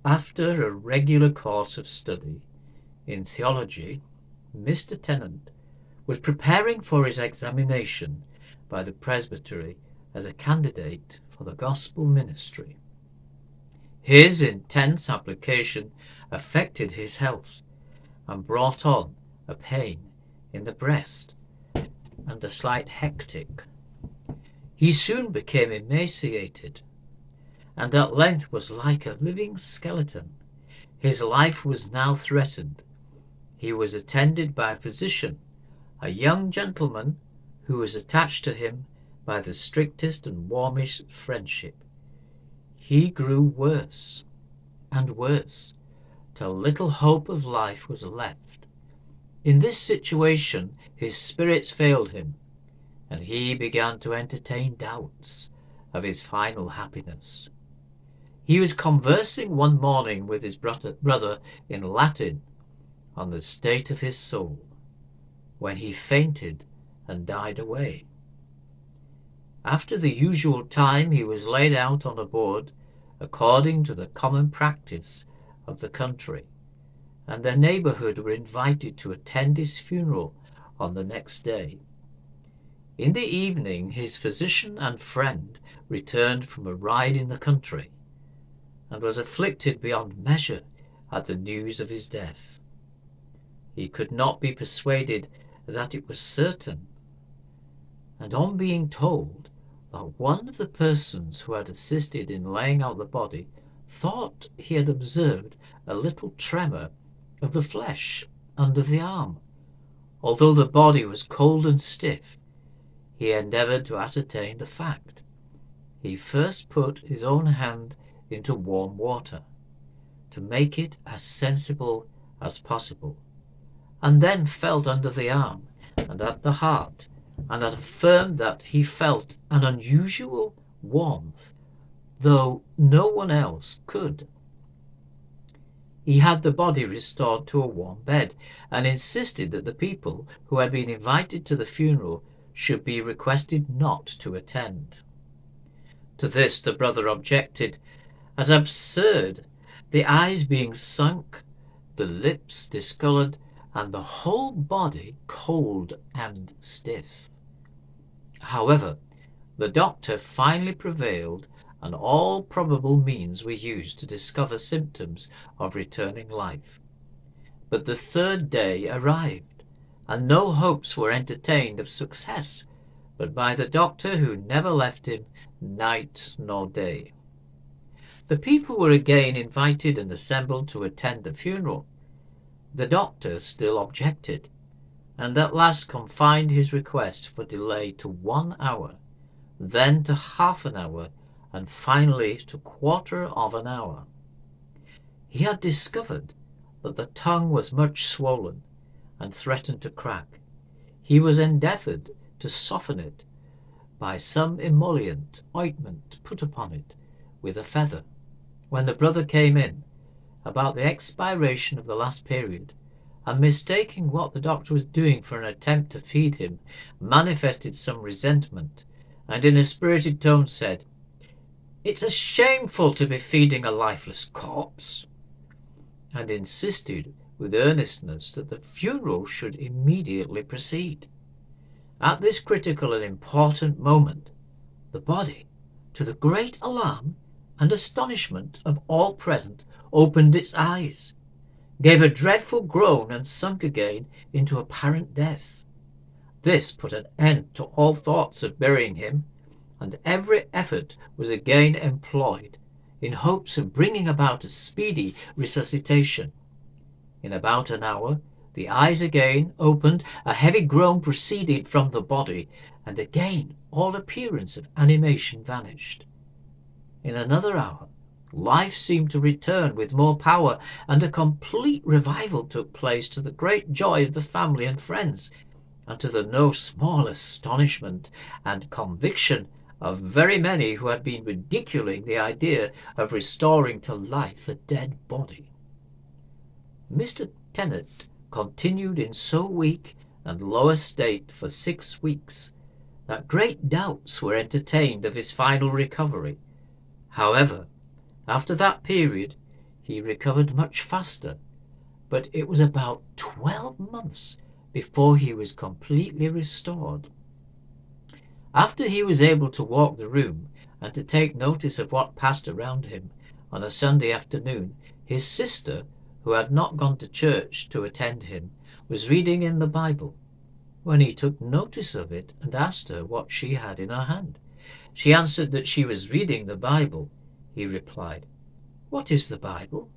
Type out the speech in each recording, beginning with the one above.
After a regular course of study in theology, Mr. Tennent was preparing for his examination by the presbytery as a candidate for the gospel ministry. His intense application affected his health and brought on a pain in the breast and a slight hectic. He soon became emaciated and at length was like a living skeleton. His life was now threatened. He was attended by a physician, a young gentleman who was attached to him by the strictest and warmest friendship. He grew worse and worse, till little hope of life was left. In this situation his spirits failed him, and he began to entertain doubts of his final happiness. He was conversing one morning with his brother in Latin on the state of his soul, when he fainted and died away. After the usual time he was laid out on a board according to the common practice of the country, and their neighbourhood were invited to attend his funeral on the next day. In the evening his physician and friend returned from a ride in the country, and was afflicted beyond measure at the news of his death. He could not be persuaded that it was certain, and on being told that one of the persons who had assisted in laying out the body thought he had observed a little tremor of the flesh under the arm, although the body was cold and stiff, he endeavoured to ascertain the fact. He first put his own hand into warm water to make it as sensible as possible, and then felt under the arm and at the heart, and affirmed that he felt an unusual warmth, though no one else could. He had the body restored to a warm bed, and insisted that the people who had been invited to the funeral should be requested not to attend. To this the brother objected as absurd, the eyes being sunk, the lips discoloured, and the whole body cold and stiff. However, the doctor finally prevailed, and all probable means were used to discover symptoms of returning life. But the third day arrived, and no hopes were entertained of success but by the doctor, who never left him night nor day. The people were again invited and assembled to attend the funeral. The doctor still objected, and at last confined his request for delay to 1 hour, then to half an hour, and finally to 1/4 of an hour. He had discovered that the tongue was much swollen and threatened to crack. He was endeavoured to soften it by some emollient ointment put upon it with a feather, when the brother came in about the expiration of the last period, and mistaking what the doctor was doing for an attempt to feed him, manifested some resentment, and in a spirited tone said, "It's a shameful to be feeding a lifeless corpse," and insisted with earnestness that the funeral should immediately proceed. At this critical and important moment, the body, to the great alarm and astonishment of all present, opened its eyes, gave a dreadful groan, and sunk again into apparent death. This put an end to all thoughts of burying him, and every effort was again employed in hopes of bringing about a speedy resuscitation. In about an hour the eyes again opened, a heavy groan proceeded from the body, and again all appearance of animation vanished. In another hour life seemed to return with more power, and a complete revival took place, to the great joy of the family and friends, and to the no small astonishment and conviction of very many who had been ridiculing the idea of restoring to life a dead body. Mr. Tennent continued in so weak and low a state for 6 weeks that great doubts were entertained of his final recovery. However, after that period, he recovered much faster, but it was about 12 months before he was completely restored. After he was able to walk the room and to take notice of what passed around him on a Sunday afternoon, his sister, who had not gone to church to attend him, was reading in the Bible. When he took notice of it and asked her what she had in her hand, she answered that she was reading the Bible. He replied, "What is the Bible?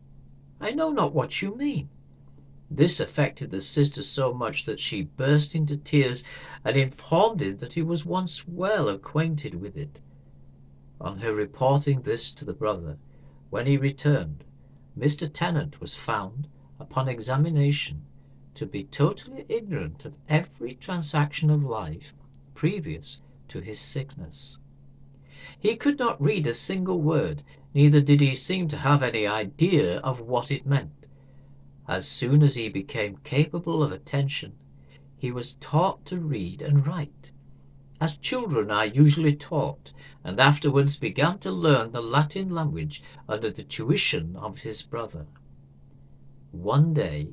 I know not what you mean." This affected the sister so much that she burst into tears and informed him that he was once well acquainted with it. On her reporting this to the brother, when he returned, Mr. Tennent was found, upon examination, to be totally ignorant of every transaction of life previous to his sickness. He could not read a single word, neither did he seem to have any idea of what it meant. As soon as he became capable of attention, he was taught to read and write, as children are usually taught, and afterwards began to learn the Latin language under the tuition of his brother. One day,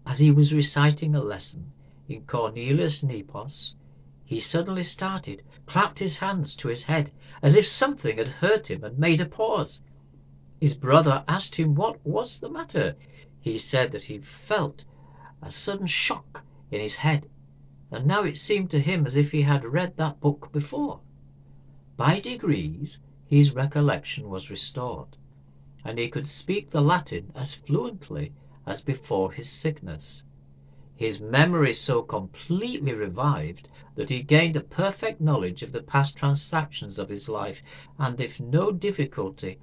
as he was reciting a lesson in Cornelius Nepos, he suddenly started, clapped his hands to his head, as if something had hurt him, and made a pause. His brother asked him what was the matter. He said that he felt a sudden shock in his head, and now it seemed to him as if he had read that book before. By degrees his recollection was restored, and he could speak the Latin as fluently as before his sickness. His memory so completely revived that he gained a perfect knowledge of the past transactions of his life, and if no difficulty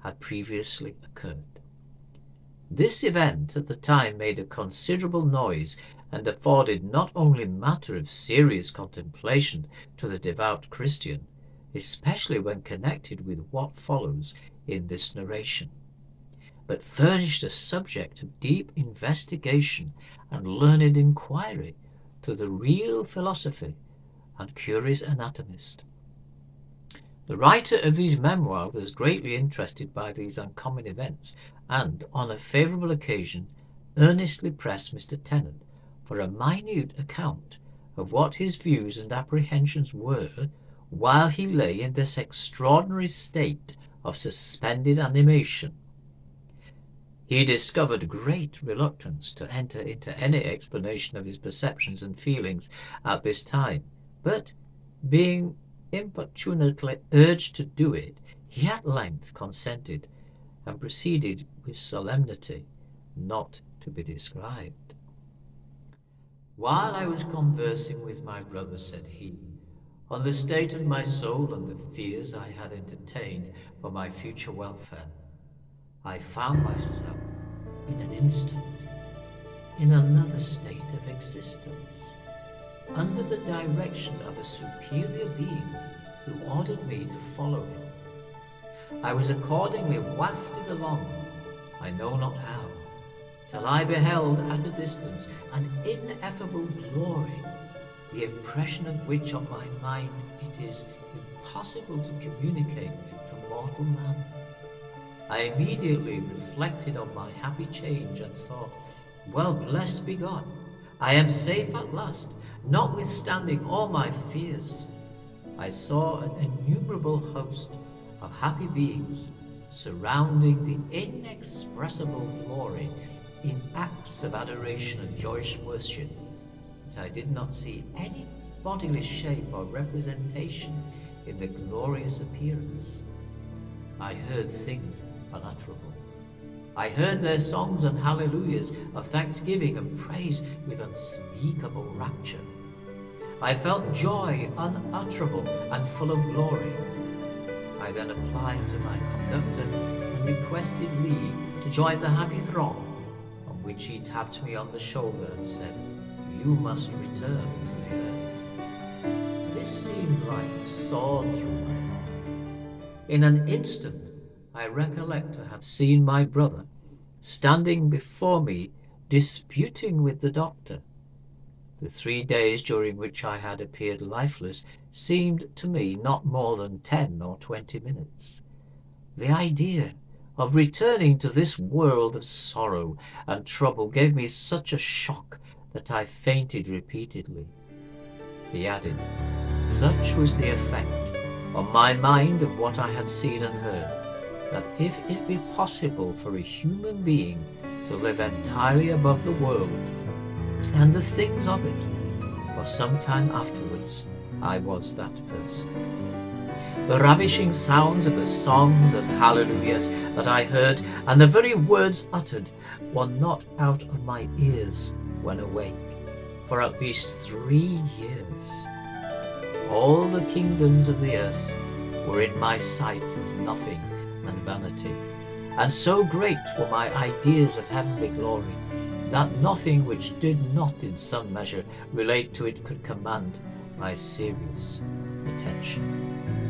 had previously occurred. This event at the time made a considerable noise and afforded not only matter of serious contemplation to the devout Christian, especially when connected with what follows in this narration, but furnished a subject of deep investigation and learned inquiry to the real philosopher and curious anatomist. The writer of these memoirs was greatly interested by these uncommon events, and, on a favourable occasion, earnestly pressed Mr. Tennent for a minute account of what his views and apprehensions were while he lay in this extraordinary state of suspended animation. He discovered great reluctance to enter into any explanation of his perceptions and feelings at this time, but, being importunately urged to do it, he at length consented, and proceeded with solemnity not to be described. "While I was conversing with my brother," said he, "on the state of my soul and the fears I had entertained for my future welfare, I found myself in an instant in another state of existence, under the direction of a superior being who ordered me to follow him. I was accordingly wafted along, I know not how, till I beheld at a distance an ineffable glory, the impression of which on my mind it is impossible to communicate to mortal man. I immediately reflected on my happy change and thought, well, blessed be God, I am safe at last, notwithstanding all my fears. I saw an innumerable host of happy beings surrounding the inexpressible glory in acts of adoration and joyous worship, but I did not see any bodily shape or representation in the glorious appearance. I heard things unutterable. I heard their songs and hallelujahs of thanksgiving and praise with unspeakable rapture. I felt joy unutterable and full of glory. I then applied to my conductor and requested leave to join the happy throng, on which he tapped me on the shoulder and said, "You must return to the earth." This seemed like a sword through my heart. In an instant, I recollect to have seen my brother standing before me disputing with the doctor. The 3 days during which I had appeared lifeless seemed to me not more than 10 or 20 minutes. The idea of returning to this world of sorrow and trouble gave me such a shock that I fainted repeatedly. He added, such was the effect on my mind of what I had seen and heard, that if it be possible for a human being to live entirely above the world and the things of it, for some time afterwards I was that person. The ravishing sounds of the songs and hallelujahs that I heard, and the very words uttered, were not out of my ears when awake, for at least 3 years. All the kingdoms of the earth were in my sight as nothing and vanity, and so great were my ideas of heavenly glory, that nothing which did not in some measure relate to it could command my serious attention.